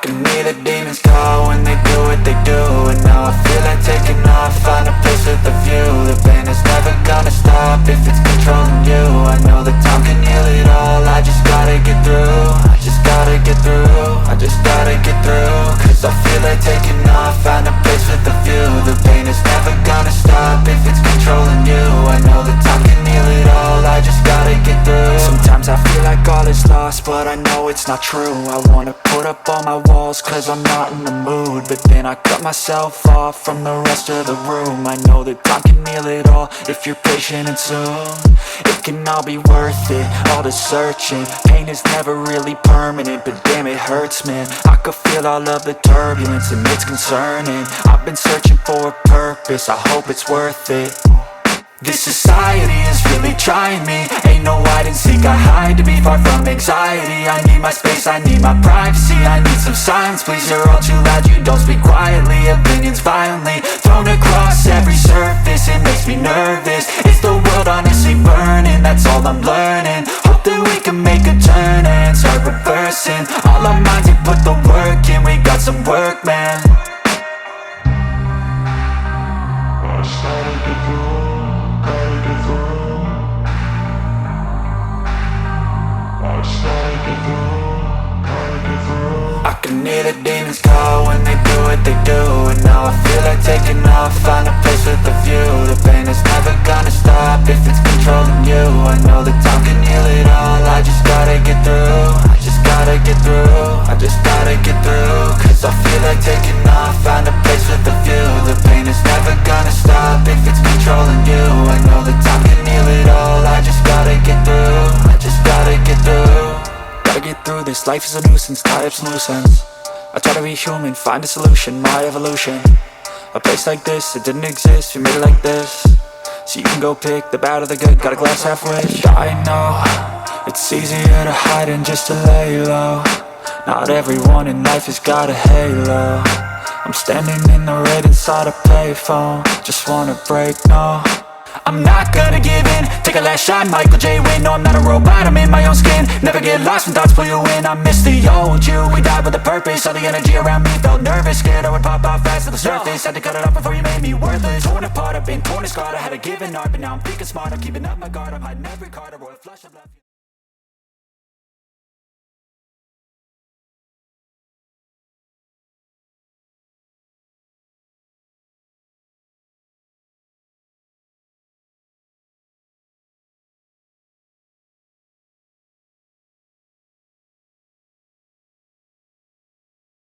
can hear the demons call when they do what they do. And now I feel like taking off, find a place with a view. The pain is never gonna stop if it's controlling you. I know that time can heal it all, I just gotta get through. I just gotta get through, I just gotta get through. Cause I feel like taking off, find a place with a view. The pain is never gonna stop if it's controlling you. I know that time can heal it all, I just gotta get through. Sometimes I feel like all is lost, but I know it's not true. I wanna put up all my walls cause I'm not in the mood, but then I cut myself off from the rest of the room. I know that time can heal it all if you're patient and soon it can all be worth it, all the searching. Pain is never really permanent, but damn it hurts, man. I could feel all of the turbulence and it's concerning. I've been searching for a purpose, I hope it's worth it. This society is really trying me. Ain't no hide and seek, I hide to be far from anxiety. I need my space, I need my privacy. I need some silence, please, you're all too loud. You don't speak quietly, opinions violently thrown across every surface. It makes me nervous, is the world honestly burning? That's all I'm learning. Hope that we can make a turn and start reversing all our minds and put the work in. We got some work, man. I started to grow. I can hear the demons call when they do what they do. And now I feel like taking off, find a place with a view. The pain is never gonna stop if it's controlling you. I know that time can heal it all, I just gotta get through. I just gotta get through, I just gotta get through. Cause I feel like taking off, find a place with a view. The pain is never gonna stop if it's controlling you. I know that time can heal it all, I just gotta get through. I just gotta get through. Gotta get through this, life is a nuisance, tied up some loose ends. I try to be human, find a solution, my evolution. A place like this, it didn't exist, we made it like this. So you can go pick the bad or the good, got a glass half wish. I know, it's easier to hide than just to lay low. Not everyone in life has got a halo. I'm standing in the red inside a payphone, just wanna break, no. I'm not gonna give in, take a last shot, Michael J. Win. No, I'm not a robot, I'm in my own skin. Never get lost when thoughts pull you in. I miss the old you, we died with a purpose. All the energy around me felt nervous, scared I would pop out fast to the surface. Had to cut it off before you made me worthless. Torn apart, I've been torn and scarred. I had a given art, but now I'm thinking smart. I'm keeping up my guard, I'm hiding every card. A royal flush of love.